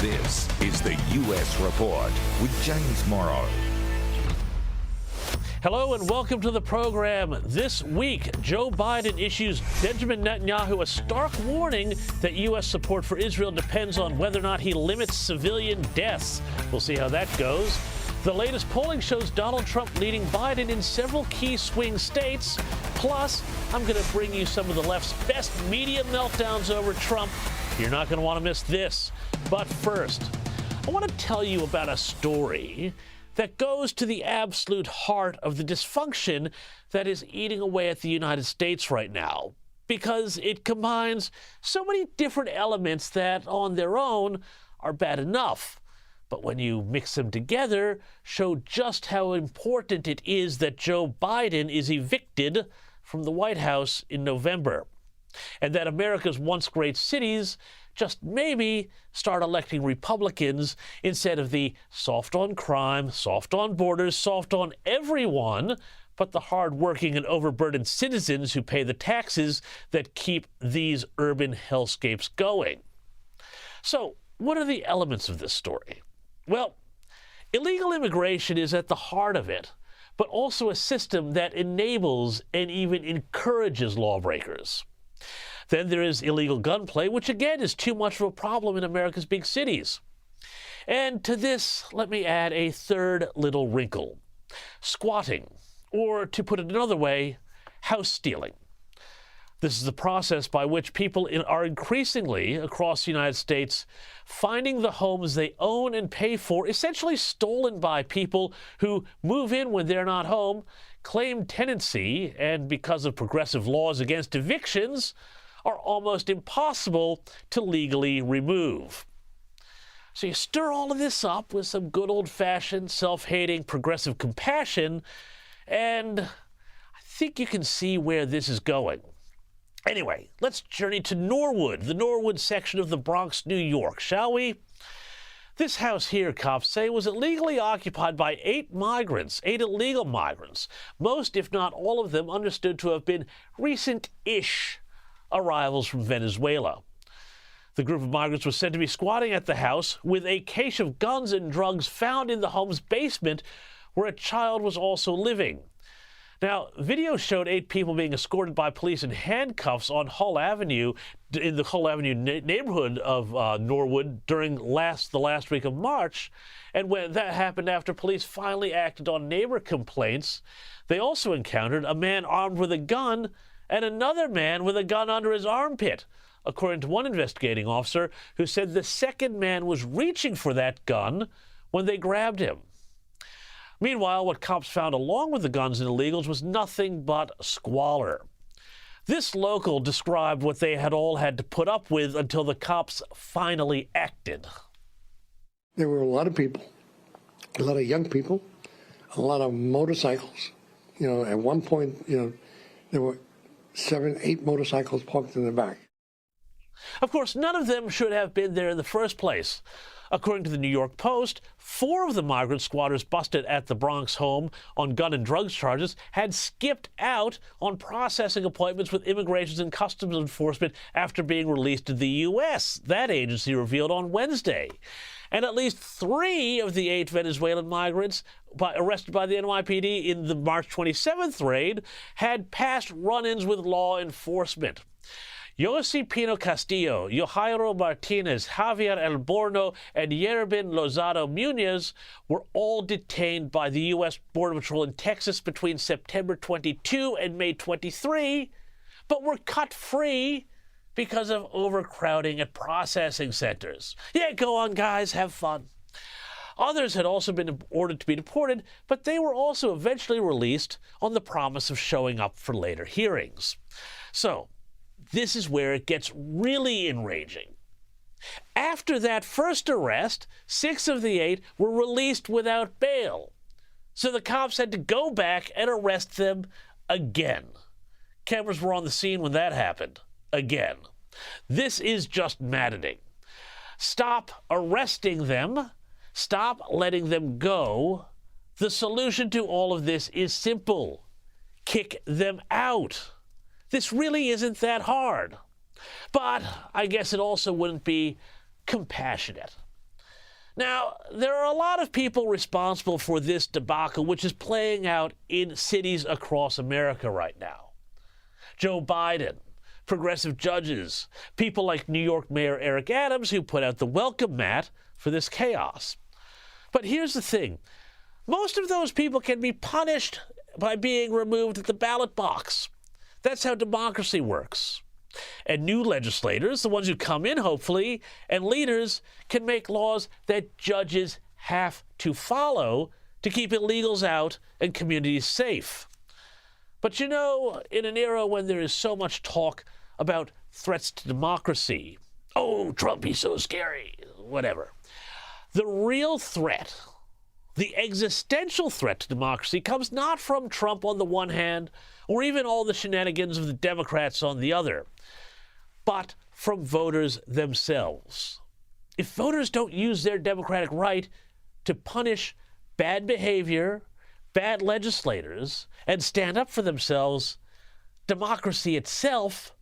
This is the U.S. Report with James Morrow. Hello and welcome to the program. This week, Joe Biden issues Benjamin Netanyahu a stark warning that U.S. support for Israel depends on whether or not he limits civilian deaths. We'll see how that goes. The latest polling shows Donald Trump leading Biden in several key swing states. Plus, I'm going to bring you some of the left's best media meltdowns over Trump. You're not going to want to miss this. But first, I want to tell you about a story that goes to the absolute heart of the dysfunction that is eating away at the United States right now, because it combines so many different elements that on their own are bad enough. But when you mix them together, show just how important it is that Joe Biden is evicted from the White House in November, and that America's once great cities just maybe start electing Republicans instead of the soft on crime, soft on borders, soft on everyone, but the hard-working and overburdened citizens who pay the taxes that keep these urban hellscapes going. So, what are the elements of this story? Well, illegal immigration is at the heart of it, but also a system that enables and even encourages lawbreakers. Then there is illegal gunplay, which again is too much of a problem in America's big cities. And to this, let me add a third little wrinkle: squatting, or to put it another way, house stealing. This is the process by which people are increasingly across the United States finding the homes they own and pay for essentially stolen by people who move in when they're not home, claim tenancy, and because of progressive laws against evictions, are almost impossible to legally remove. So you stir all of this up with some good old-fashioned, self-hating, progressive compassion, and I think you can see where this is going. Anyway, let's journey to Norwood, the Norwood section of the Bronx, New York, shall we? This house here, cops say, was illegally occupied by 8 illegal migrants, most, if not all of them, understood to have been recent-ish arrivals from Venezuela. The group of migrants was said to be squatting at the house with a cache of guns and drugs found in the home's basement, where a child was also living. Now, video showed 8 people being escorted by police in handcuffs on Hull Avenue, in the Hull Avenue neighborhood of Norwood during the last week of March. And when that happened after police finally acted on neighbor complaints, they also encountered a man armed with a gun and another man with a gun under his armpit, according to one investigating officer who said the second man was reaching for that gun when they grabbed him. Meanwhile, what cops found along with the guns and illegals was nothing but squalor. This local described what they had all had to put up with until the cops finally acted. There were a lot of people, a lot of young people, a lot of motorcycles. At one point, there were 7, 8 motorcycles parked in the back. Of course, none of them should have been there in the first place. According to the New York Post, 4 of the migrant squatters busted at the Bronx home on gun and drugs charges had skipped out on processing appointments with Immigration and Customs Enforcement after being released to the U.S., that agency revealed on Wednesday. And at least 3 of the 8 Venezuelan migrants arrested by the NYPD in the March 27th raid had past run-ins with law enforcement. Yossi Pino Castillo, Yohairo Martinez, Javier El Borno, and Yerbin Lozado Munoz were all detained by the U.S. Border Patrol in Texas between September 22 and May 23, but were cut free because of overcrowding at processing centers. Yeah, go on, guys, have fun. Others had also been ordered to be deported, but they were also eventually released on the promise of showing up for later hearings. So, this is where it gets really enraging. After that first arrest, 6 of the 8 were released without bail. So the cops had to go back and arrest them again. Cameras were on the scene when that happened. Again. This is just maddening. Stop arresting them. Stop letting them go. The solution to all of this is simple. Kick them out. This really isn't that hard. But I guess it also wouldn't be compassionate. Now, there are a lot of people responsible for this debacle, which is playing out in cities across America right now. Joe Biden, progressive judges, people like New York Mayor Eric Adams, who put out the welcome mat for this chaos. But here's the thing. Most of those people can be punished by being removed at the ballot box. That's how democracy works. And new legislators, the ones who come in, hopefully, and leaders can make laws that judges have to follow to keep illegals out and communities safe. But you know, in an era when there is so much talk about threats to democracy, oh, Trump, he's so scary, whatever. The real threat, the existential threat to democracy, comes not from Trump on the one hand, or even all the shenanigans of the Democrats on the other, but from voters themselves. If voters don't use their democratic right to punish bad behavior, bad legislators, and stand up for themselves, democracy itself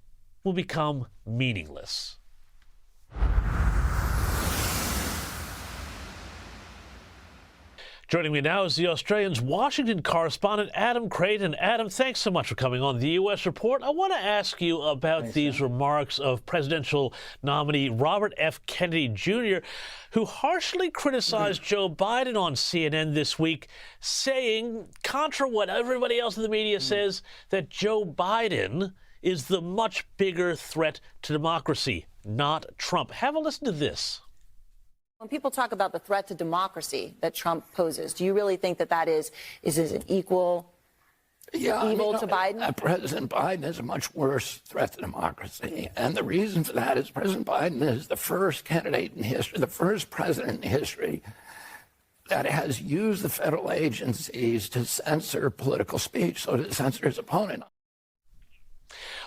will become meaningless. Joining me now is the Australian's Washington correspondent, Adam Creighton. Adam, thanks so much for coming on the U.S. Report. I want to ask you about these remarks of presidential nominee Robert F. Kennedy Jr., who harshly criticized Joe Biden on CNN this week, saying, contra what everybody else in the media says, that Joe Biden is the much bigger threat to democracy, not Trump. Have a listen to this. When people talk about the threat to democracy that Trump poses, do you really think that that is an equal evil to Biden? President Biden is a much worse threat to democracy. And the reason for that is President Biden is the first candidate in history, the first president in history that has used the federal agencies to censor political speech, so to censor his opponent.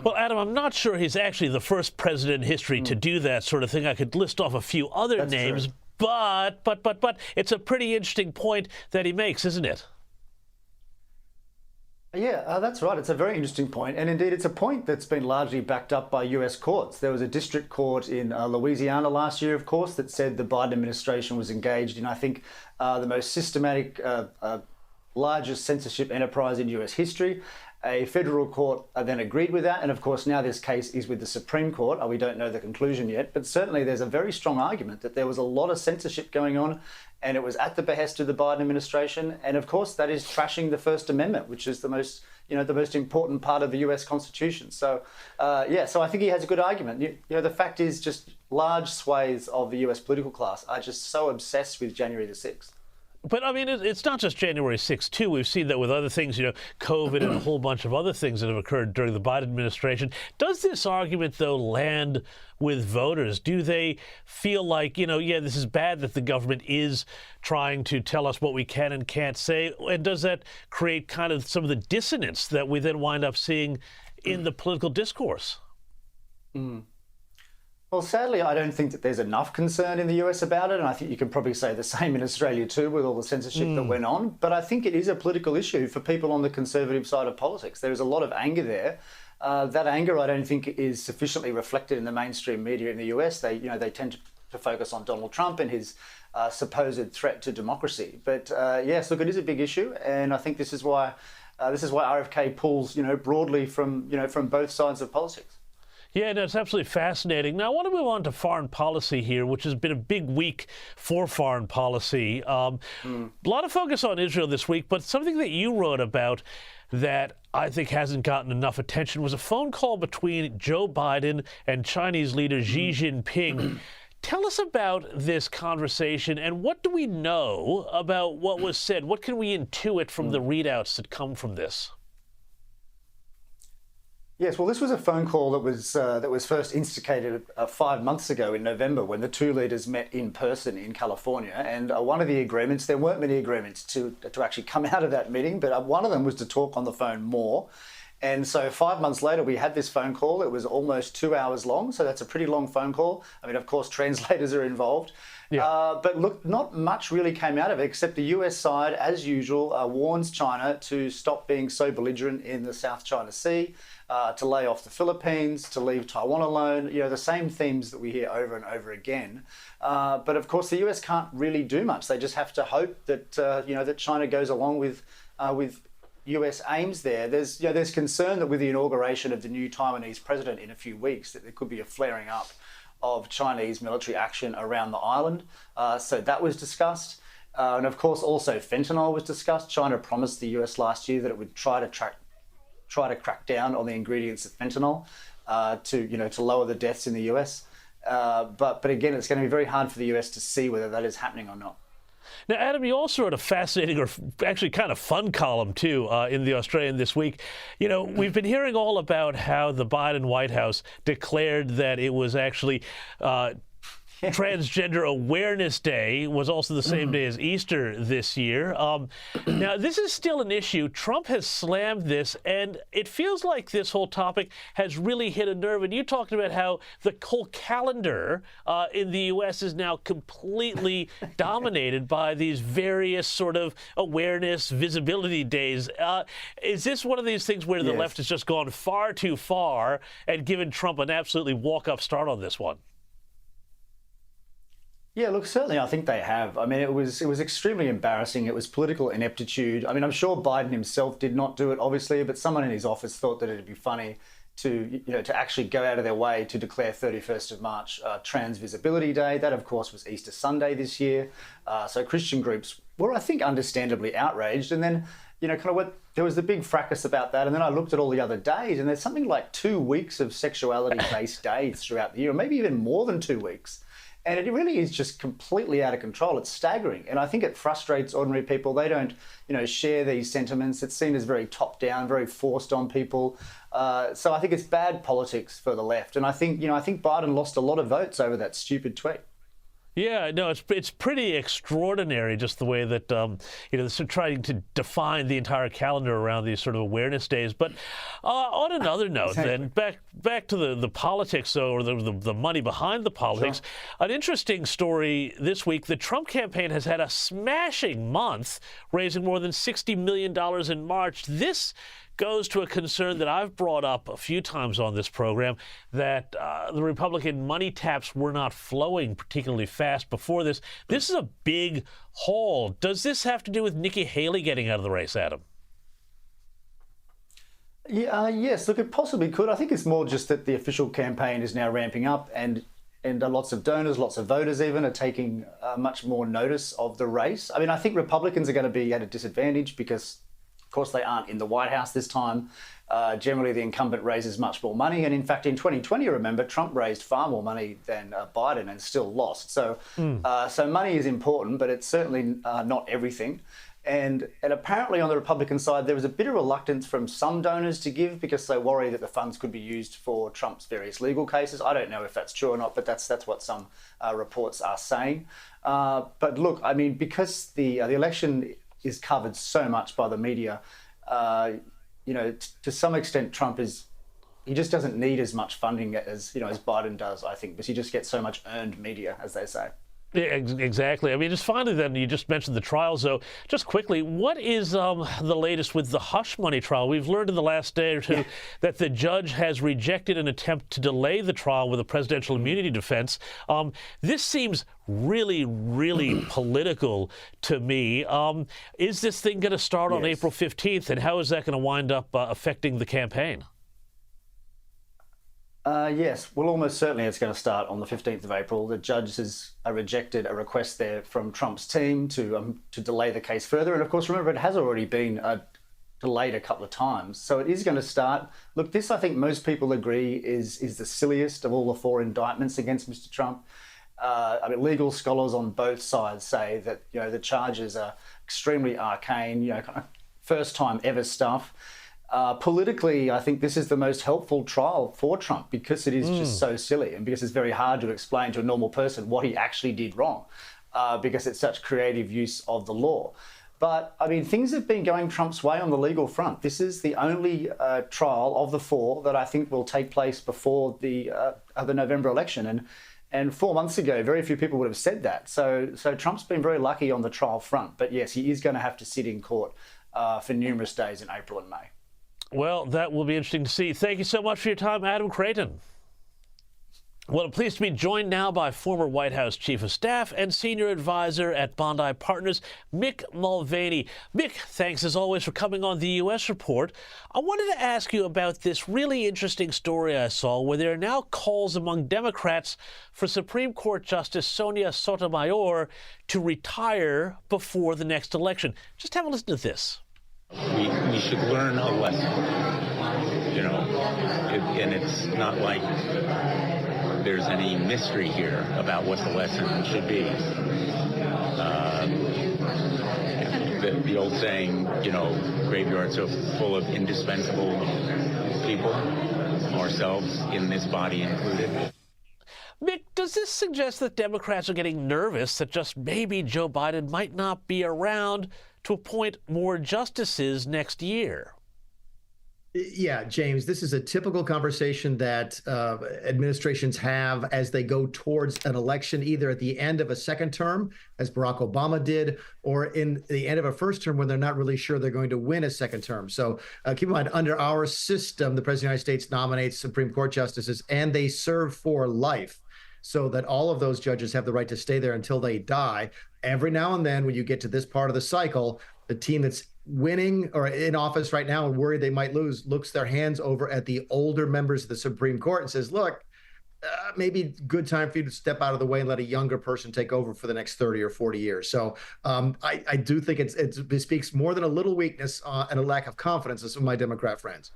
Well, Adam, I'm not sure he's actually the first president in history to do that sort of thing. I could list off a few other names, true. but it's a pretty interesting point that he makes, isn't it? Yeah, that's right. It's a very interesting point. And indeed, it's a point that's been largely backed up by US courts. There was a district court in Louisiana last year, of course, that said the Biden administration was engaged in, I think, the most systematic, largest censorship enterprise in US history. A federal court then agreed with that. And of course, now this case is with the Supreme Court. We don't know the conclusion yet, but certainly there's a very strong argument that there was a lot of censorship going on and it was at the behest of the Biden administration. And of course, that is trashing the First Amendment, which is the most important part of the US Constitution. So, so I think he has a good argument. The fact is just large swathes of the US political class are just so obsessed with January the 6th. But, I mean, it's not just January 6th, too. We've seen that with other things, COVID and a whole bunch of other things that have occurred during the Biden administration. Does this argument, though, land with voters? Do they feel like, this is bad that the government is trying to tell us what we can and can't say? And does that create kind of some of the dissonance that we then wind up seeing in the political discourse? Well, sadly, I don't think that there's enough concern in the US about it. And I think you can probably say the same in Australia, too, with all the censorship that went on. But I think it is a political issue for people on the conservative side of politics. There is a lot of anger there. That anger, I don't think, is sufficiently reflected in the mainstream media in the US. They tend to focus on Donald Trump and his supposed threat to democracy. But yes, look, it is a big issue. And I think this is why RFK pulls, broadly from both sides of politics. Yeah, no, it's absolutely fascinating. Now, I want to move on to foreign policy here, which has been a big week for foreign policy. A lot of focus on Israel this week, but something that you wrote about that I think hasn't gotten enough attention was a phone call between Joe Biden and Chinese leader Xi Jinping. Tell us about this conversation, and what do we know about what was said? What can we intuit from the readouts that come from this? Yes, well, this was a phone call that was first instigated 5 months ago in November when the two leaders met in person in California. And one of the agreements, there weren't many agreements to actually come out of that meeting, but one of them was to talk on the phone more. And so 5 months later, we had this phone call. It was almost 2 hours long, so that's a pretty long phone call. I mean, of course, translators are involved. Yeah. But look, not much really came out of it, except the US side, as usual, warns China to stop being so belligerent in the South China Sea. to lay off the Philippines, to leave Taiwan alone, the same themes that we hear over and over again. But of course, the US can't really do much. They just have to hope that, that China goes along with US aims there. There's concern that with the inauguration of the new Taiwanese president in a few weeks, that there could be a flaring up of Chinese military action around the island. So that was discussed. And of course, also fentanyl was discussed. China promised the US last year that it would try to crack down on the ingredients of fentanyl to lower the deaths in the US. But again, it's going to be very hard for the US to see whether that is happening or not. Now, Adam, you also wrote a fascinating, or actually kind of fun column, too, in The Australian this week. We've been hearing all about how the Biden White House declared that it was actually Transgender Awareness Day was also the same day as Easter this year. Now, this is still an issue. Trump has slammed this, and it feels like this whole topic has really hit a nerve. And you talked about how the whole calendar in the U.S. is now completely dominated by these various sort of awareness, visibility days. Is this one of these things where the left has just gone far too far and given Trump an absolutely walk-up start on this one? Yeah, look, certainly I think they have. I mean, it was extremely embarrassing. It was political ineptitude. I mean, I'm sure Biden himself did not do it, obviously, but someone in his office thought that it'd be funny to actually go out of their way to declare 31st of March Trans Visibility Day. That, of course, was Easter Sunday this year. So Christian groups were, I think, understandably outraged. And then, there was the big fracas about that. And then I looked at all the other days, and there's something like 2 weeks of sexuality-based days throughout the year, or maybe even more than 2 weeks. And it really is just completely out of control. It's staggering. And I think it frustrates ordinary people. They don't, share these sentiments. It's seen as very top-down, very forced on people. So I think it's bad politics for the left. And I think Biden lost a lot of votes over that stupid tweet. Yeah, no, it's pretty extraordinary, just the way that they're trying to define the entire calendar around these sort of awareness days. But on another note, then back to the politics, or the money behind the politics. Sure. An interesting story this week: the Trump campaign has had a smashing month, raising more than $60 million in March. This goes to a concern that I've brought up a few times on this program, that the Republican money taps were not flowing particularly fast before this. This is a big haul. Does this have to do with Nikki Haley getting out of the race, Adam? Yeah, yes, look, it possibly could. I think it's more just that the official campaign is now ramping up, and lots of donors, lots of voters even, are taking much more notice of the race. I mean, I think Republicans are going to be at a disadvantage because, of course, they aren't in the White House this time. Generally, the incumbent raises much more money. And in fact, in 2020, remember, Trump raised far more money than Biden and still lost. So money is important, but it's certainly not everything. And apparently on the Republican side, there was a bit of reluctance from some donors to give because they worry that the funds could be used for Trump's various legal cases. I don't know if that's true or not, but that's what some reports are saying. But look, I mean, because the election is covered so much by the media, to some extent, Trump he just doesn't need as much funding as Biden does, I think, because he just gets so much earned media, as they say. Yeah, exactly. I mean, just finally, then, you just mentioned the trials, though. Just quickly, what is the latest with the hush money trial? We've learned in the last day or two that the judge has rejected an attempt to delay the trial with a presidential immunity defense. This seems really, really political to me. Is this thing going to start on April 15th, and how is that going to wind up affecting the campaign? Yes, well, almost certainly it's going to start on the 15th of April. The judge has rejected a request there from Trump's team to delay the case further. And of course, remember, it has already been delayed a couple of times. So it is going to start. Look, this, I think most people agree, is the silliest of all the 4 indictments against Mr. Trump. I mean, legal scholars on both sides say that, the charges are extremely arcane, kind of first time ever stuff. Politically, I think this is the most helpful trial for Trump because it is just so silly, and because it's very hard to explain to a normal person what he actually did wrong, because it's such creative use of the law. But, I mean, things have been going Trump's way on the legal front. This is the only trial of the 4 that I think will take place before the November election. And 4 months ago, very few people would have said that. So Trump's been very lucky on the trial front. But yes, he is going to have to sit in court for numerous days in April and May. Well, that will be interesting to see. Thank you so much for your time, Adam Creighton. Well, I'm pleased to be joined now by former White House Chief of Staff and Senior Advisor at Bondi Partners, Mick Mulvaney. Mick, thanks as always for coming on the U.S. Report. I wanted to ask you about this really interesting story I saw where there are now calls among Democrats for Supreme Court Justice Sonia Sotomayor to retire before the next election. Just have a listen to this. We should learn a lesson, you know, and it's not like there's any mystery here about what the lesson should be. The old saying, you know, graveyards are full of indispensable people, ourselves in this body included. Mick, does this suggest that Democrats are getting nervous that just maybe Joe Biden might not be around to appoint more justices next year? Yeah, James, this is a typical conversation that administrations have as they go towards an election, either at the end of a second term, as Barack Obama did, or in the end of a first term when they're not really sure they're going to win a second term. So keep in mind, under our system, the President of the United States nominates Supreme Court justices and they serve for life, so that all of those judges have the right to stay there until they die. Every now and then, when you get to this part of the cycle, the team that's winning or in office right now and worried they might lose looks their hands over at the older members of the Supreme Court and says, look, maybe good time for you to step out of the way and let a younger person take over for the next 30 or 40 years. So I do think it speaks more than a little weakness and a lack of confidence of some of my Democrat friends.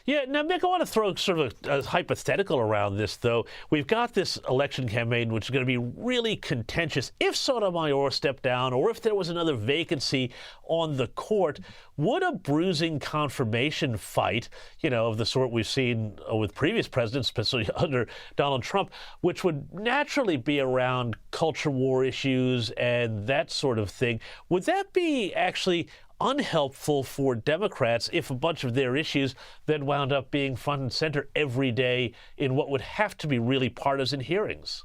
Yeah, now, Mick, I want to throw sort of a hypothetical around this, though. We've got this election campaign, which is going to be really contentious. If Sotomayor stepped down or if there was another vacancy on the court, would a bruising confirmation fight, you know, of the sort we've seen with previous presidents, especially under Donald Trump, which would naturally be around culture war issues and that sort of thing, would that be actually unhelpful for Democrats if a bunch of their issues then wound up being front and center every day in what would have to be really partisan hearings?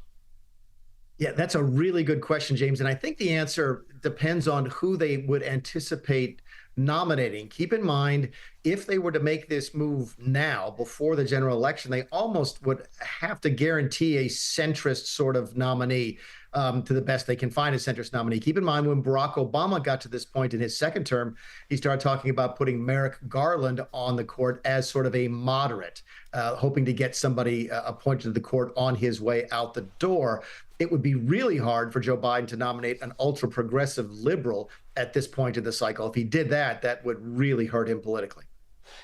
Yeah, that's a really good question, James. And I think the answer depends on who they would anticipate nominating. Keep in mind, if they were to make this move now before the general election, they almost would have to guarantee a centrist sort of nominee. To the best they can find a centrist nominee. Keep in mind, when Barack Obama got to this point in his second term, he started talking about putting Merrick Garland on the court as sort of a moderate, hoping to get somebody appointed to the court on his way out the door. It would be really hard for Joe Biden to nominate an ultra-progressive liberal at this point in the cycle. If he did that, that would really hurt him politically.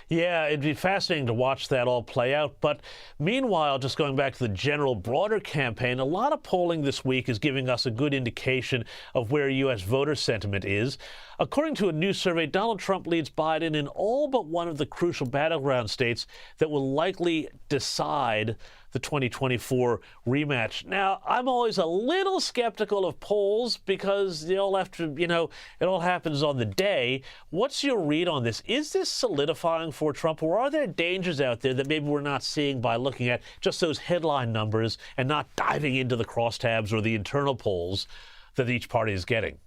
Yeah, it'd be fascinating to watch that all play out. But meanwhile, just going back to the general broader campaign, a lot of polling this week is giving us a good indication of where U.S. voter sentiment is. According to a new survey, Donald Trump leads Biden in all but one of the crucial battleground states that will likely decide the 2024 rematch. Now, I'm always a little skeptical of polls because they all have to, you know, it all happens on the day. What's your read on this? Is this solidifying for Trump, or are there dangers out there that maybe we're not seeing by looking at just those headline numbers and not diving into the crosstabs or the internal polls that each party is getting?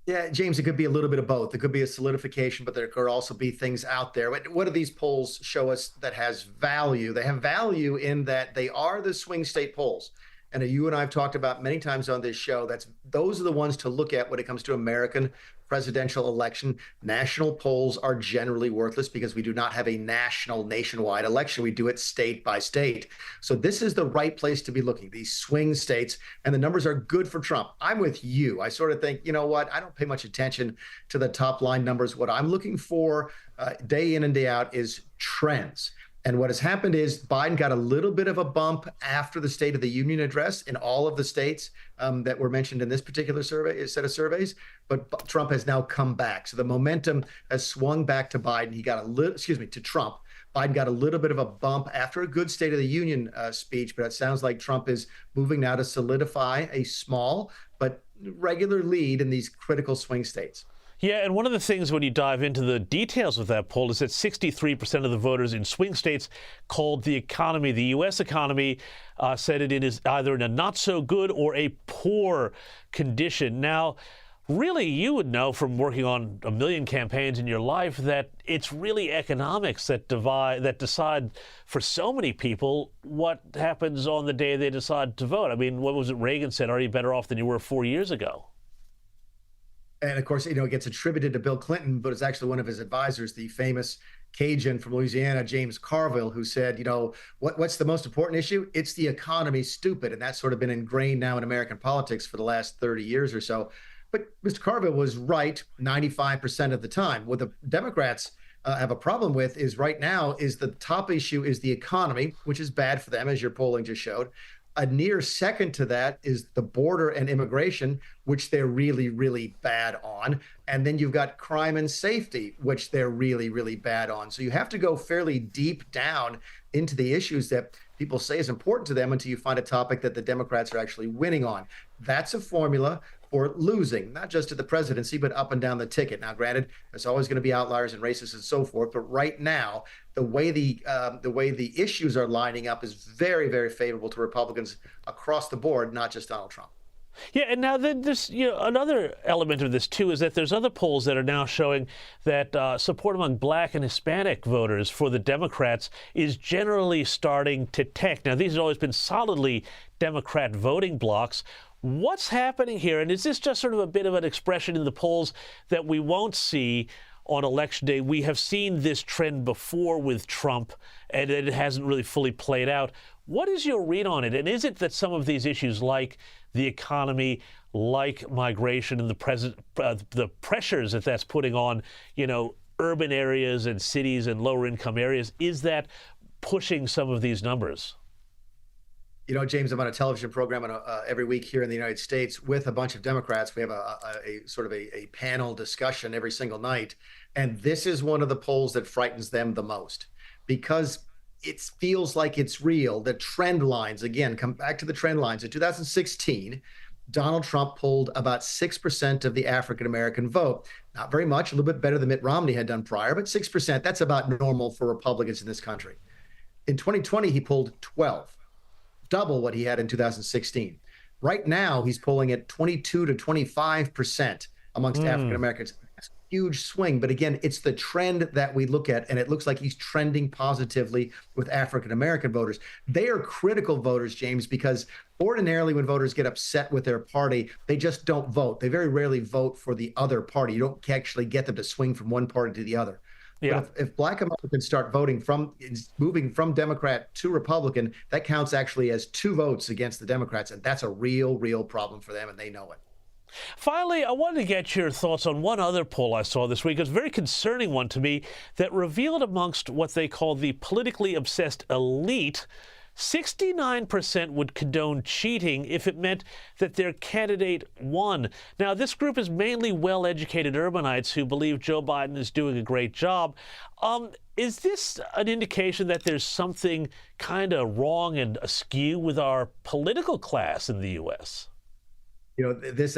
Yeah, James, it could be a little bit of both. It could be a solidification, but there could also be things out there. What do these polls show us that has value? They have value in that they are the swing state polls. And you and I have talked about many times on this show, those are the ones to look at when it comes to American presidential election. National polls are generally worthless because we do not have a nationwide election. We do it state by state. So this is the right place to be looking, these swing states, and the numbers are good for Trump. I'm with you. I sort of think, you know what, I don't pay much attention to the top line numbers. What I'm looking for day in and day out is trends. And what has happened is Biden got a little bit of a bump after the State of the Union address in all of the states that were mentioned in this particular set of surveys. But Trump has now come back. So the momentum has swung back to Biden. He got to Trump. Biden got a little bit of a bump after a good State of the Union speech, but it sounds like Trump is moving now to solidify a small but regular lead in these critical swing states. Yeah, and one of the things when you dive into the details of that poll is that 63% of the voters in swing states called the economy, the U.S. economy, said it is either in a not so good or a poor condition. Now, really, you would know from working on a million campaigns in your life that it's really economics that decide for so many people what happens on the day they decide to vote. I mean, what was it Reagan said? Are you better off than you were 4 years ago? And of course, it gets attributed to Bill Clinton, but it's actually one of his advisors, the famous Cajun from Louisiana, James Carville, who said, what's the most important issue? It's the economy, stupid. And that's sort of been ingrained now in American politics for the last 30 years or so. But Mr. Carville was right 95% of the time. What the Democrats have a problem with is right now is the top issue is the economy, which is bad for them, as your polling just showed. A near second to that is the border and immigration, which they're really, really bad on. And then you've got crime and safety, which they're really, really bad on. So you have to go fairly deep down into the issues that people say is important to them until you find a topic that the Democrats are actually winning on. That's a formula for losing, not just to the presidency, but up and down the ticket. Now, granted, there's always going to be outliers and racists and so forth, but right now, the way the issues are lining up is very, very favorable to Republicans across the board, not just Donald Trump. Yeah, and now there's another element of this too is that there's other polls that are now showing that support among Black and Hispanic voters for the Democrats is generally starting to tank. Now, these have always been solidly Democrat voting blocks. What's happening here? And is this just sort of a bit of an expression in the polls that we won't see on Election Day? We have seen this trend before with Trump, and it hasn't really fully played out. What is your read on it? And is it that some of these issues like the economy, like migration, and the pressures that that's putting on, urban areas and cities and lower income areas, is that pushing some of these numbers? James, I'm on a television program every week here in the United States with a bunch of Democrats. We have a sort of a panel discussion every single night. And this is one of the polls that frightens them the most because it feels like it's real. The trend lines, again, come back to the trend lines. In 2016, Donald Trump pulled about 6% of the African-American vote. Not very much, a little bit better than Mitt Romney had done prior, but 6%, that's about normal for Republicans in this country. In 2020, he pulled 12. Double what he had in 2016. Right now, he's polling at 22 to 25% amongst African Americans. That's a huge swing. But again, it's the trend that we look at, and it looks like he's trending positively with African American voters. They are critical voters, James, because ordinarily when voters get upset with their party, they just don't vote. They very rarely vote for the other party. You don't actually get them to swing from one party to the other. Yeah. But if Black Americans start moving from Democrat to Republican, that counts actually as 2 votes against the Democrats, and that's a real, real problem for them, and they know it. Finally, I wanted to get your thoughts on one other poll I saw this week. It's a very concerning one to me that revealed amongst what they call the politically obsessed elite, 69% would condone cheating if it meant that their candidate won. Now, this group is mainly well-educated urbanites who believe Joe Biden is doing a great job. Is this an indication that there's something kind of wrong and askew with our political class in the U.S.? This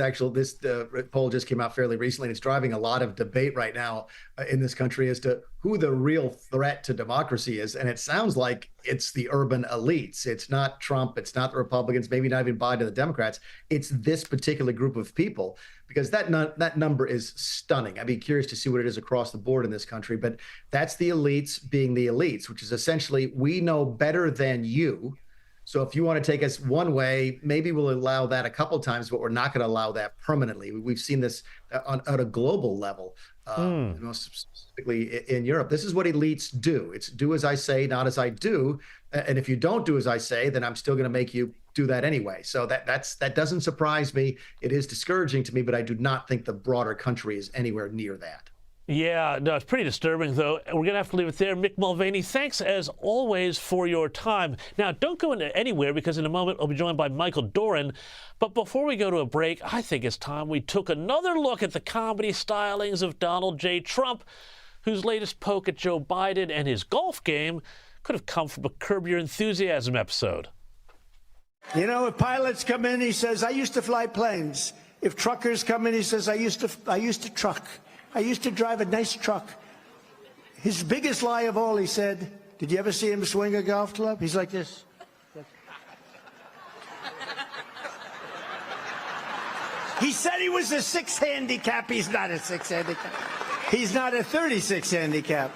poll just came out fairly recently, and it's driving a lot of debate right now in this country as to who the real threat to democracy is. And it sounds like it's the urban elites. It's not Trump. It's not the Republicans, maybe not even Biden or the Democrats. It's this particular group of people, because that number is stunning. I'd be curious to see what it is across the board in this country. But that's the elites being the elites, which is essentially, we know better than you. So if you want to take us one way, maybe we'll allow that a couple of times, but we're not going to allow that permanently. We've seen this at a global level, most specifically in Europe. This is what elites do. It's do as I say, not as I do. And if you don't do as I say, then I'm still going to make you do that anyway. So that doesn't surprise me. It is discouraging to me, but I do not think the broader country is anywhere near that. Yeah, no, it's pretty disturbing, though. We're going to have to leave it there. Mick Mulvaney, thanks as always for your time. Now, don't go anywhere, because in a moment I'll be joined by Michael Doran. But before we go to a break, I think it's time we took another look at the comedy stylings of Donald J. Trump, whose latest poke at Joe Biden and his golf game could have come from a Curb Your Enthusiasm episode. If pilots come in, he says, I used to fly planes. If truckers come in, he says, I used to truck. I used to drive a nice truck. His biggest lie of all, he said, did you ever see him swing a golf club? He's like this. He said he was a 6 handicap. He's not a 6 handicap. He's not a 36 handicap.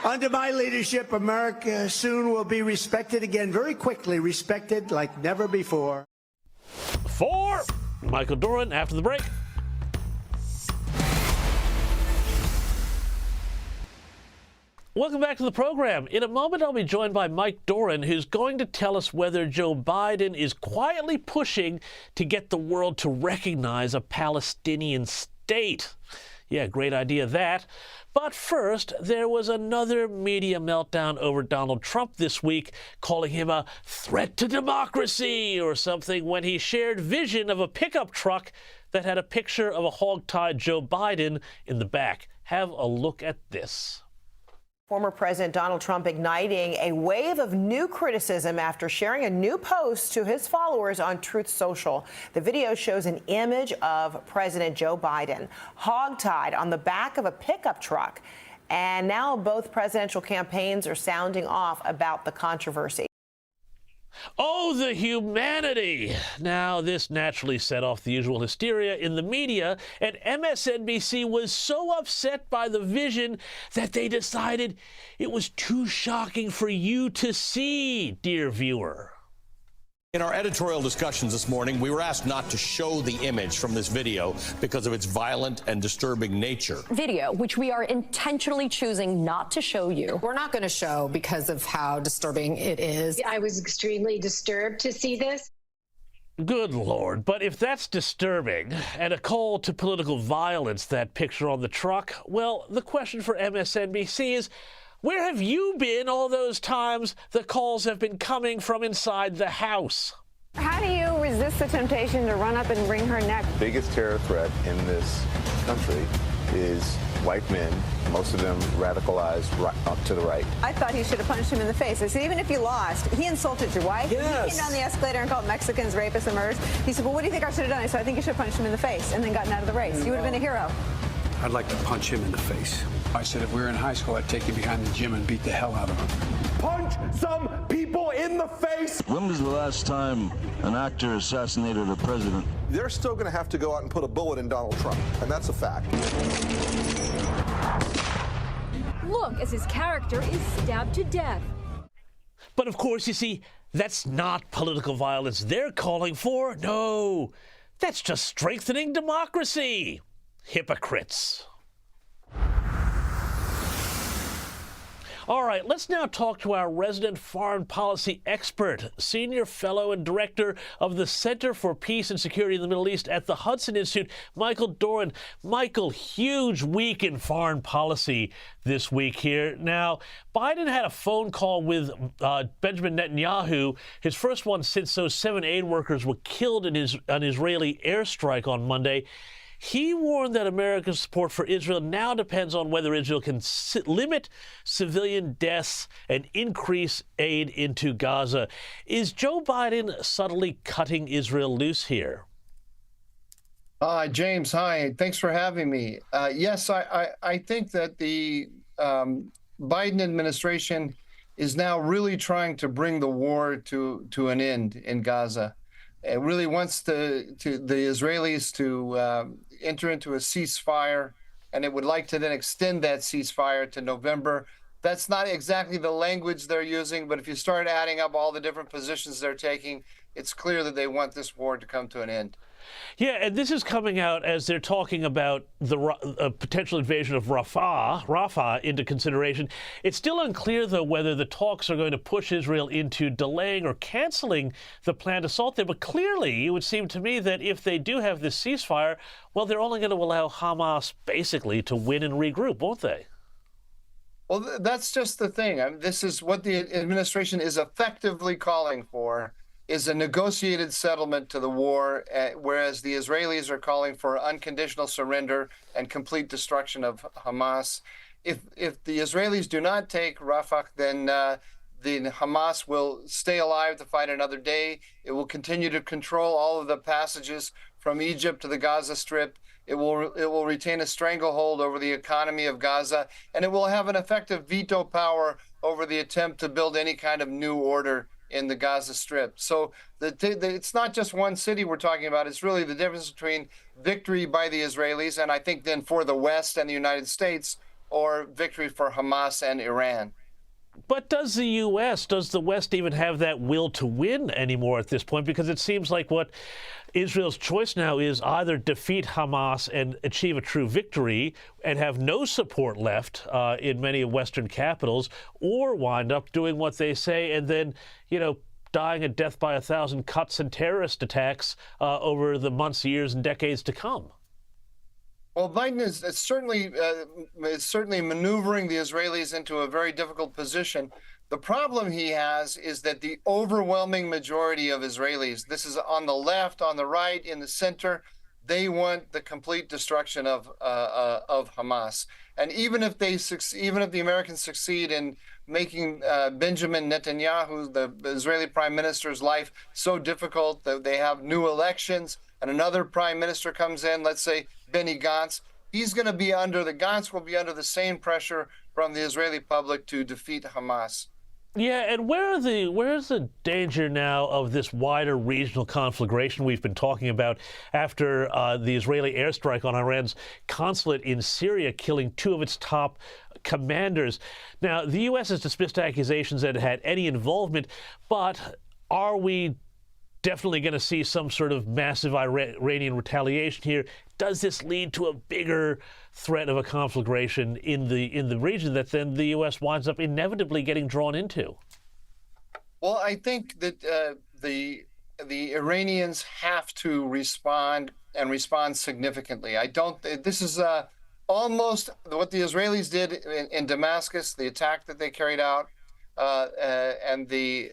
Under my leadership, America soon will be respected again, very quickly, respected like never before. For Michael Doran after the break. Welcome back to the program. In a moment, I'll be joined by Mike Doran, who's going to tell us whether Joe Biden is quietly pushing to get the world to recognize a Palestinian state. Yeah, great idea that. But first, there was another media meltdown over Donald Trump this week, calling him a threat to democracy or something when he shared vision of a pickup truck that had a picture of a hog-tied Joe Biden in the back. Have a look at this. Former President Donald Trump igniting a wave of new criticism after sharing a new post to his followers on Truth Social. The video shows an image of President Joe Biden hogtied on the back of a pickup truck. And now both presidential campaigns are sounding off about the controversy. Oh, the humanity! Now, this naturally set off the usual hysteria in the media, and MSNBC was so upset by the vision that they decided it was too shocking for you to see, dear viewer. In our editorial discussions this morning, we were asked not to show the image from this video because of its violent and disturbing nature. Video, which we are intentionally choosing not to show you. We're not going to show because of how disturbing it is. I was extremely disturbed to see this. Good Lord, but if that's disturbing and a call to political violence, that picture on the truck, well, the question for MSNBC is, where have you been all those times the calls have been coming from inside the house? How do you resist the temptation to run up and wring her neck? The biggest terror threat in this country is white men, most of them radicalized up to the right. I thought he should have punched him in the face. I said, even if you lost, he insulted your wife. Yes. He came down the escalator and called Mexicans rapists and murderers. He said, well, what do you think I should have done? I said, I think you should have punched him in the face and then gotten out of the race. You would have been a hero. I'd like to punch him in the face. I said if we were in high school, I'd take him behind the gym and beat the hell out of him. Punch some people in the face! When was the last time an actor assassinated a president? They're still going to have to go out and put a bullet in Donald Trump, and that's a fact. Look as his character is stabbed to death. But of course, you see, that's not political violence they're calling for. No, that's just strengthening democracy. Hypocrites. All right, let's now talk to our resident foreign policy expert, senior fellow and director of the Center for Peace and Security in the Middle East at the Hudson Institute, Michael Doran. Michael, huge week in foreign policy this week here. Now, Biden had a phone call with Benjamin Netanyahu, his first one since those 7 aid workers were killed in an Israeli airstrike on Monday. He warned that America's support for Israel now depends on whether Israel can limit civilian deaths and increase aid into Gaza. Is Joe Biden subtly cutting Israel loose here? James, hi. Thanks for having me. Yes, I think that the Biden administration is now really trying to bring the war to an end in Gaza. It really wants the Israelis to enter into a ceasefire, and it would like to then extend that ceasefire to November. That's not exactly the language they're using, but if you start adding up all the different positions they're taking, it's clear that they want this war to come to an end. Yeah, and this is coming out as they're talking about the potential invasion of Rafah into consideration. It's still unclear, though, whether the talks are going to push Israel into delaying or canceling the planned assault there. But clearly, it would seem to me that if they do have this ceasefire, well, they're only going to allow Hamas basically to win and regroup, won't they? Well, that's just the thing. I mean, this is what the administration is effectively calling for, is a negotiated settlement to the war, whereas the Israelis are calling for unconditional surrender and complete destruction of Hamas. If the Israelis do not take Rafah, then the Hamas will stay alive to fight another day. It will continue to control all of the passages from Egypt to the Gaza Strip. It will retain a stranglehold over the economy of Gaza, and it will have an effective veto power over the attempt to build any kind of new order in the Gaza Strip. So it's not just one city we're talking about. It's really the difference between victory by the Israelis, and I think then for the West and the United States, or victory for Hamas and Iran. But does the West even have that will to win anymore at this point? Because it seems like what Israel's choice now is either defeat Hamas and achieve a true victory and have no support left in many Western capitals, or wind up doing what they say and then, dying a death by 1,000 cuts and terrorist attacks over the months, years, and decades to come. Well, Biden is certainly maneuvering the Israelis into a very difficult position. The problem he has is that the overwhelming majority of Israelis, this is on the left, on the right, in the center, they want the complete destruction of Hamas. And even if the Americans succeed in making Benjamin Netanyahu, the Israeli prime minister's life, so difficult that they have new elections and another prime minister comes in, let's say Benny Gantz, Gantz will be under the same pressure from the Israeli public to defeat Hamas. Yeah, and where's the danger now of this wider regional conflagration we've been talking about after the Israeli airstrike on Iran's consulate in Syria, killing 2 of its top commanders? Now, the U.S. has dismissed accusations that it had any involvement, but are we definitely going to see some sort of massive Iranian retaliation here? Does this lead to a bigger threat of a conflagration in the region that then the U.S. winds up inevitably getting drawn into? Well, I think that the Iranians have to respond and respond significantly. This is almost what the Israelis did in Damascus, the attack that they carried out, and the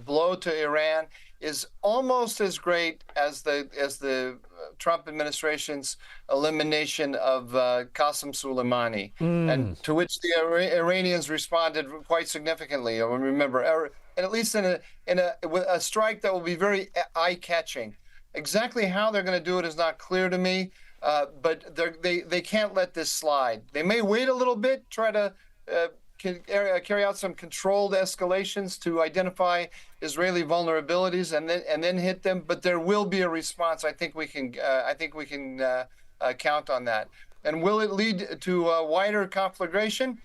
blow to Iran is almost as great as the Trump administration's elimination of Qasem Soleimani, and to which the Iranians responded quite significantly. Remember, and at least with a strike that will be very eye-catching. Exactly how they're going to do it is not clear to me, but they can't let this slide. They may wait a little bit, try to carry out some controlled escalations to identify Israeli vulnerabilities and then hit them. But there will be a response. I think we can count on that. And will it lead to a wider conflagration?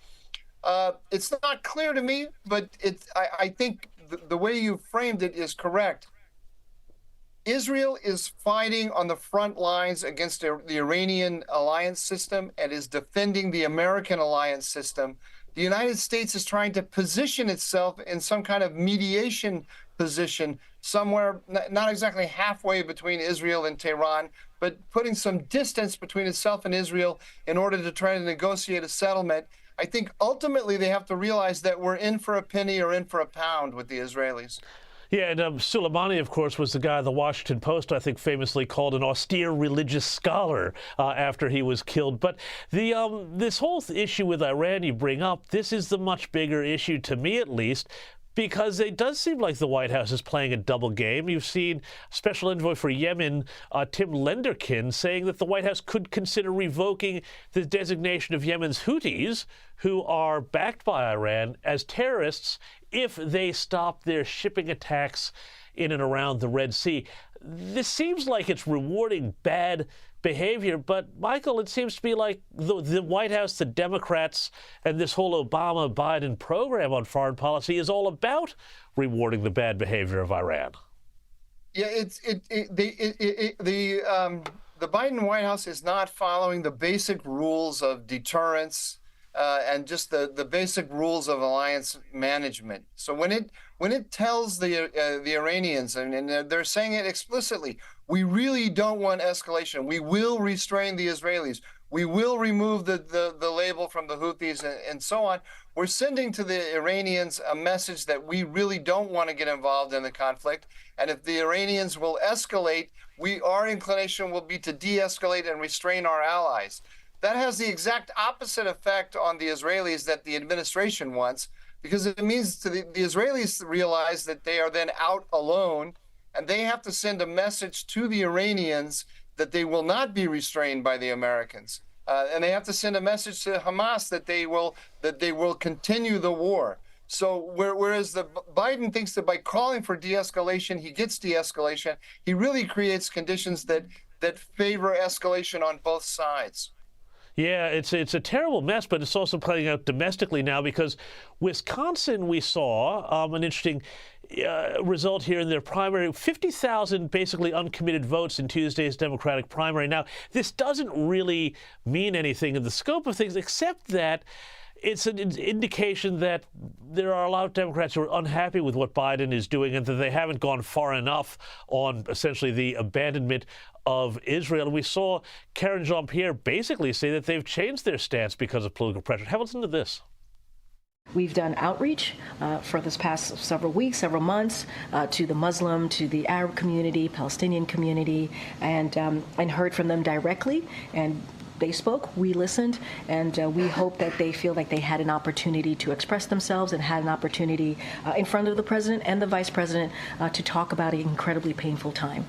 It's not clear to me, but I think the way you framed it is correct. Israel is fighting on the front lines against the Iranian alliance system and is defending the American alliance system. The United States is trying to position itself in some kind of mediation position somewhere, not exactly halfway between Israel and Tehran, but putting some distance between itself and Israel in order to try to negotiate a settlement. I think ultimately they have to realize that we're in for a penny or in for a pound with the Israelis. Yeah, and Soleimani, of course, was the guy the Washington Post, I think, famously called an austere religious scholar after he was killed. But this whole issue with Iran you bring up, this is the much bigger issue, to me at least, because it does seem like the White House is playing a double game. You've seen Special Envoy for Yemen, Tim Lenderkin, saying that the White House could consider revoking the designation of Yemen's Houthis, who are backed by Iran, as terrorists if they stop their shipping attacks in and around the Red Sea. This seems like it's rewarding bad behavior, but Michael, it seems to be like the White House, the Democrats, and this whole Obama-Biden program on foreign policy is all about rewarding the bad behavior of Iran. Yeah, the Biden White House is not following the basic rules of deterrence and just the basic rules of alliance management. So when it tells the Iranians, and they're saying it explicitly, we really don't want escalation. We will restrain the Israelis. We will remove the label from the Houthis and so on. We're sending to the Iranians a message that we really don't want to get involved in the conflict. And if the Iranians will escalate, our inclination will be to de-escalate and restrain our allies. That has the exact opposite effect on the Israelis that the administration wants, because it means the Israelis realize that they are then out alone, and they have to send a message to the Iranians that they will not be restrained by the Americans. And they have to send a message to Hamas that they will continue the war. So whereas Biden thinks that by calling for de-escalation, he gets de-escalation, he really creates conditions that favor escalation on both sides. Yeah, it's a terrible mess, but it's also playing out domestically now because Wisconsin, we saw an interesting result here in their primary, 50,000 basically uncommitted votes in Tuesday's Democratic primary. Now, this doesn't really mean anything in the scope of things, except that it's an indication that there are a lot of Democrats who are unhappy with what Biden is doing and that they haven't gone far enough on essentially the abandonment of Israel. And we saw Karen Jean-Pierre basically say that they've changed their stance because of political pressure. Have a listen to this. We've done outreach for this past several weeks, several months, to the Muslim, to the Arab community, Palestinian community, and heard from them directly. And they spoke, we listened, and we hope that they feel like they had an opportunity to express themselves and had an opportunity in front of the president and the vice president to talk about an incredibly painful time.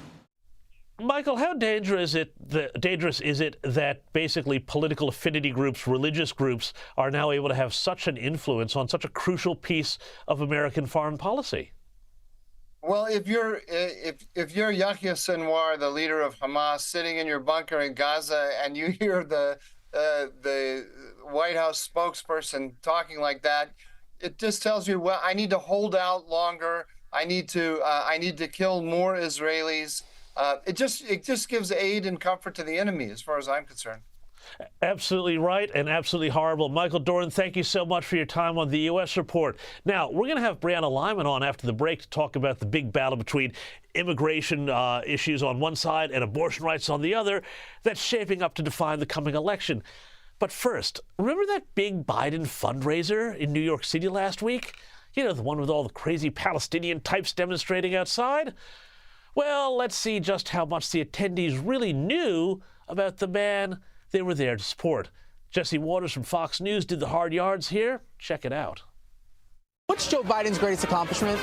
Michael, how dangerous is it that basically political affinity groups, religious groups, are now able to have such an influence on such a crucial piece of American foreign policy? Well, if you're Yahya Sinwar, the leader of Hamas, sitting in your bunker in Gaza, and you hear the White House spokesperson talking like that, it just tells you, well, I need to hold out longer. I need to kill more Israelis. It just gives aid and comfort to the enemy, as far as I'm concerned. Absolutely right and absolutely horrible. Michael Doran, thank you so much for your time on the U.S. Report. Now, we're going to have Brianna Lyman on after the break to talk about the big battle between immigration issues on one side and abortion rights on the other that's shaping up to define the coming election. But first, remember that big Biden fundraiser in New York City last week? You know, the one with all the crazy Palestinian types demonstrating outside? Well, let's see just how much the attendees really knew about the man they were there to support. Jesse Waters from Fox News did the hard yards here. Check it out. What's Joe Biden's greatest accomplishment?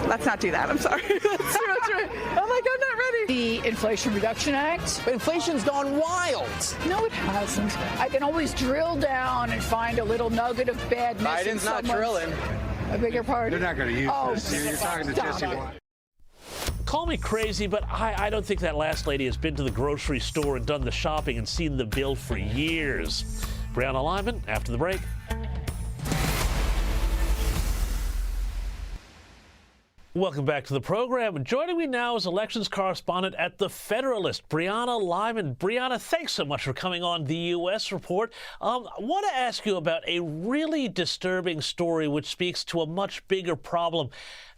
Let's not do that. I'm sorry. That's right. I'm like, I'm not ready. The Inflation Reduction Act. But inflation's gone wild. No, it hasn't. I can always drill down and find a little nugget of badness. Biden's not drilling. A bigger part. They're not going to use this. You're talking to Jesse Waters. Call me crazy, but I don't think that last lady has been to the grocery store and done the shopping and seen the bill for years. Brianna Lyman, after the break. Welcome back to the program. Joining me now is elections correspondent at The Federalist, Brianna Lyman. Brianna, thanks so much for coming on the U.S. Report. I want to ask you about a really disturbing story which speaks to a much bigger problem.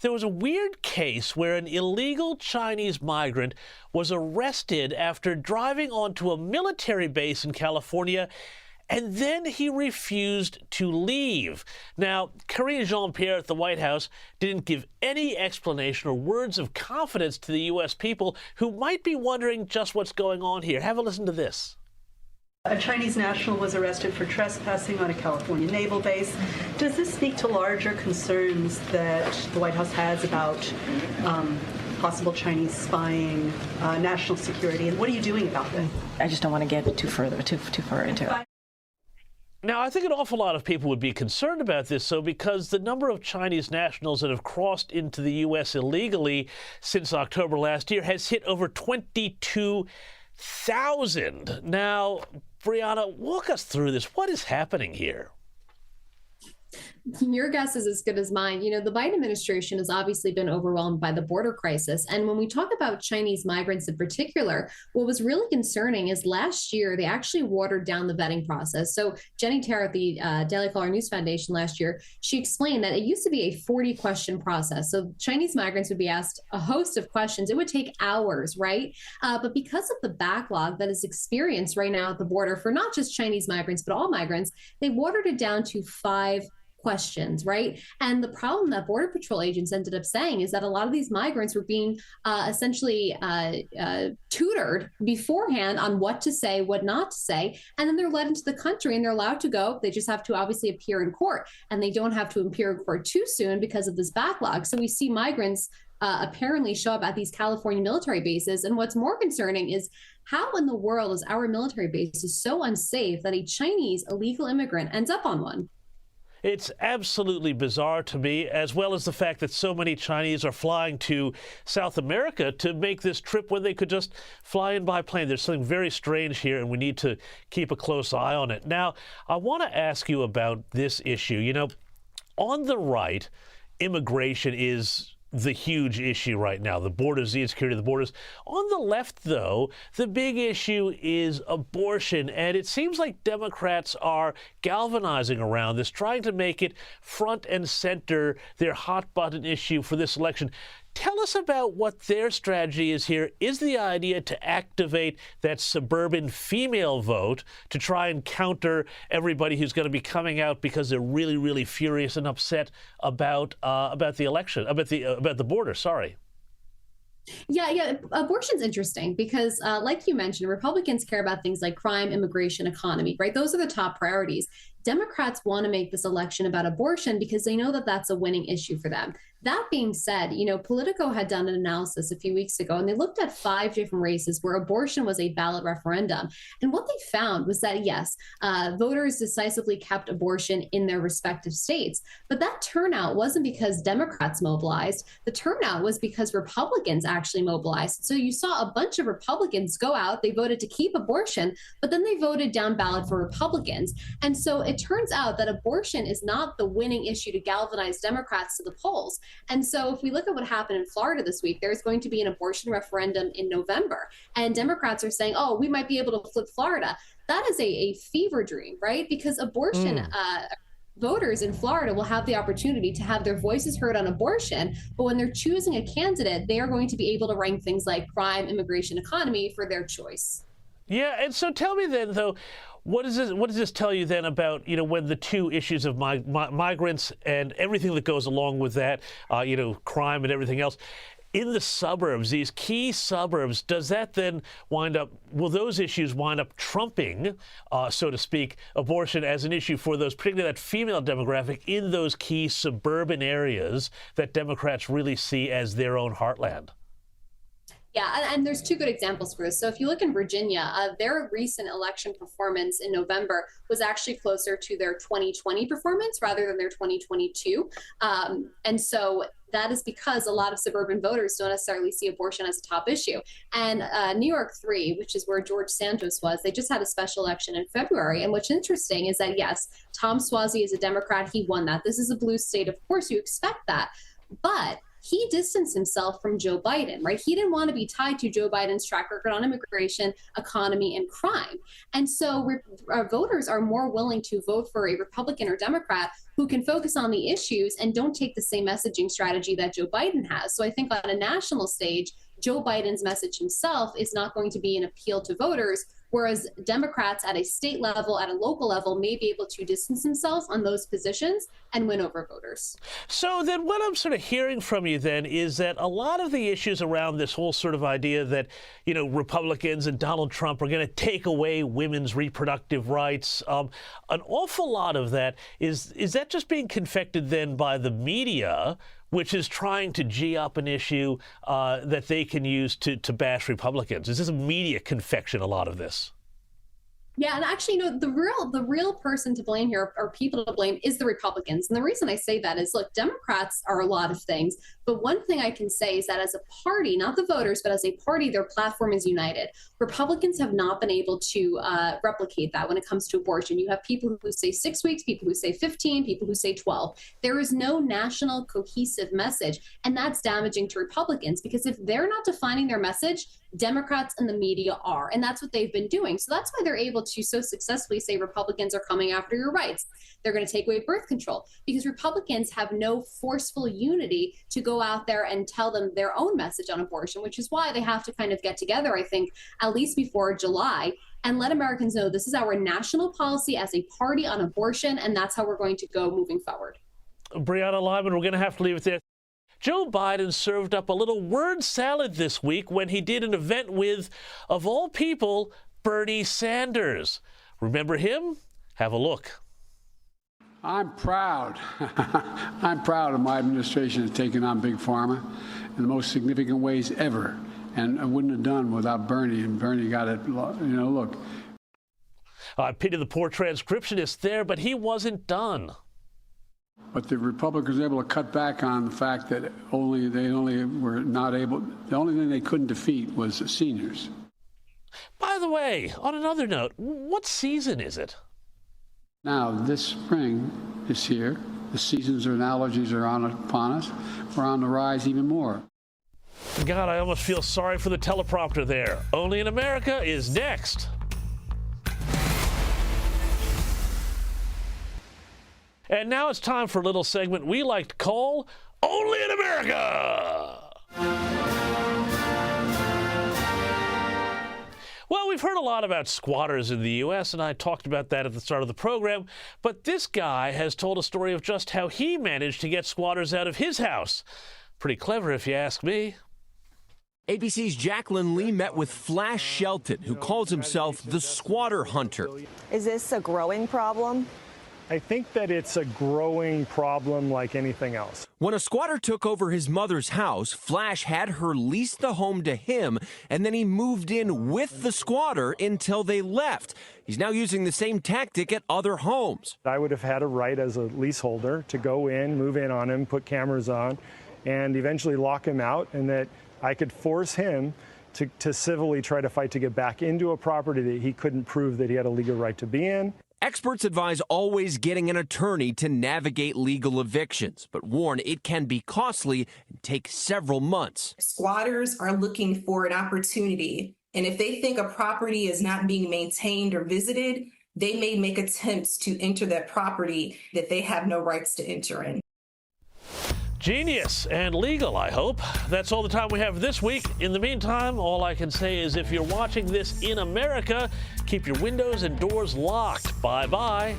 There was a weird case where an illegal Chinese migrant was arrested after driving onto a military base in California, and then he refused to leave. Now, Karine Jean-Pierre at the White House didn't give any explanation or words of confidence to the U.S. people who might be wondering just what's going on here. Have a listen to this. A Chinese national was arrested for trespassing on a California naval base. Does this speak to larger concerns that the White House has about possible Chinese spying, national security, and what are you doing about that? I just don't want to get too far into it. Now, I think an awful lot of people would be concerned about this, because the number of Chinese nationals that have crossed into the U.S. illegally since October last year has hit over 22,000. Now, Brianna, walk us through this. What is happening here? Your guess is as good as mine. You know, the Biden administration has obviously been overwhelmed by the border crisis. And when we talk about Chinese migrants in particular, what was really concerning is last year, they actually watered down the vetting process. So Jenny Tarr at the Daily Caller News Foundation last year, she explained that it used to be a 40-question process. So Chinese migrants would be asked a host of questions. It would take hours, right? But because of the backlog that is experienced right now at the border for not just Chinese migrants, but all migrants, they watered it down to 5 questions, right? And the problem that Border Patrol agents ended up saying is that a lot of these migrants were being essentially tutored beforehand on what to say, what not to say, and then they're led into the country and they're allowed to go. They just have to obviously appear in court, and they don't have to appear in court too soon because of this backlog. So we see migrants apparently show up at these California military bases. And what's more concerning is how in the world is our military base so unsafe that a Chinese illegal immigrant ends up on one? It's absolutely bizarre to me, as well as the fact that so many Chinese are flying to South America to make this trip when they could just fly in by plane. There's something very strange here, and we need to keep a close eye on it. Now, I want to ask you about this issue. You know, on the right, immigration is the huge issue right now, the borders, the insecurity of the borders. On the left, though, the big issue is abortion, and it seems like Democrats are galvanizing around this, trying to make it front and center, their hot-button issue for this election. Tell us about what their strategy is here. Is the idea to activate that suburban female vote to try and counter everybody who's going to be coming out because they're really, really furious and upset about the election, about the border? Sorry. Yeah. Abortion's interesting because, like you mentioned, Republicans care about things like crime, immigration, economy, right? Those are the top priorities. Democrats want to make this election about abortion because they know that that's a winning issue for them. That being said, you know, Politico had done an analysis a few weeks ago, and they looked at 5 different races where abortion was a ballot referendum. And what they found was that, yes, voters decisively kept abortion in their respective states. But that turnout wasn't because Democrats mobilized. The turnout was because Republicans actually mobilized. So you saw a bunch of Republicans go out, they voted to keep abortion, but then they voted down ballot for Republicans. And so it turns out that abortion is not the winning issue to galvanize Democrats to the polls. And so if we look at what happened in Florida this week, there's going to be an abortion referendum in November. And Democrats are saying, oh, we might be able to flip Florida. That is a fever dream, right? Because abortion voters in Florida will have the opportunity to have their voices heard on abortion. But when they're choosing a candidate, they are going to be able to rank things like crime, immigration, economy for their choice. Yeah, and so tell me then, though, what does this tell you then about, you know, when the two issues of migrants and everything that goes along with that, you know, crime and everything else, in the suburbs, these key suburbs, does that then will those issues wind up trumping, so to speak, abortion as an issue for those, particularly that female demographic in those key suburban areas that Democrats really see as their own heartland? Yeah, and there's 2 good examples for this. So if you look in Virginia, their recent election performance in November was actually closer to their 2020 performance rather than their 2022. And so that is because a lot of suburban voters don't necessarily see abortion as a top issue. And New York 3, which is where George Santos was, they just had a special election in February. And what's interesting is that, yes, Tom Suozzi is a Democrat. He won that. This is a blue state. Of course, you expect that. But he distanced himself from Joe Biden, right? He didn't want to be tied to Joe Biden's track record on immigration, economy, and crime. And so our voters are more willing to vote for a Republican or Democrat who can focus on the issues and don't take the same messaging strategy that Joe Biden has. So I think on a national stage, Joe Biden's message himself is not going to be an appeal to voters, whereas Democrats at a state level, at a local level, may be able to distance themselves on those positions and win over voters. So then what I'm sort of hearing from you then is that a lot of the issues around this whole sort of idea that, you know, Republicans and Donald Trump are going to take away women's reproductive rights, an awful lot of that, is that just being confected then by the media, which is trying to gee up an issue that they can use to bash Republicans? Is this a media confection, a lot of this? Yeah, and actually, you know, the real person to blame here, or people to blame, is the Republicans. And the reason I say that is, look, Democrats are a lot of things, but one thing I can say is that as a party, not the voters, but as a party, their platform is united. Republicans have not been able to replicate that when it comes to abortion. You have people who say 6 weeks, people who say 15, people who say 12. There is no national cohesive message, and that's damaging to Republicans, because if they're not defining their message, Democrats and the media are, and that's what they've been doing. So that's why they're able to so successfully say Republicans are coming after your rights. They're going to take away birth control, because Republicans have no forceful unity to go out there and tell them their own message on abortion, which is why they have to kind of get together, I think, at least before July, and let Americans know this is our national policy as a party on abortion, and that's how we're going to go moving forward. Brianna Lyman, we're going to have to leave it there. Joe Biden served up a little word salad this week when he did an event with, of all people, Bernie Sanders. Remember him? Have a look. I'm proud. I'm proud of my administration has taken on Big Pharma in the most significant ways ever. And I wouldn't have done without Bernie, and Bernie got it, you know, look. I pity the poor transcriptionist there, but he wasn't done. But the Republicans were able to cut back on the fact that the only thing they couldn't defeat was seniors. By the way, on another note, what season is it? Now, this spring is here. The seasons and allergies are upon us. We're on the rise even more. God, I almost feel sorry for the teleprompter there. Only in America is next. And now it's time for a little segment we like to call Only in America. Well, we've heard a lot about squatters in the U.S., and I talked about that at the start of the program, but this guy has told a story of just how he managed to get squatters out of his house. Pretty clever, if you ask me. ABC's Jacqueline Lee met with Flash Shelton, who calls himself the squatter hunter. Is this a growing problem? I think that it's a growing problem like anything else. When a squatter took over his mother's house, Flash had her lease the home to him, and then he moved in with the squatter until they left. He's now using the same tactic at other homes. I would have had a right as a leaseholder to go in, move in on him, put cameras on, and eventually lock him out, and that I could force him to civilly try to fight to get back into a property that he couldn't prove that he had a legal right to be in. Experts advise always getting an attorney to navigate legal evictions, but warn it can be costly and take several months. Squatters are looking for an opportunity, and if they think a property is not being maintained or visited, they may make attempts to enter that property that they have no rights to enter in. Genius and legal, I hope. That's all the time we have this week. In the meantime, all I can say is if you're watching this in America, keep your windows and doors locked. Bye-bye.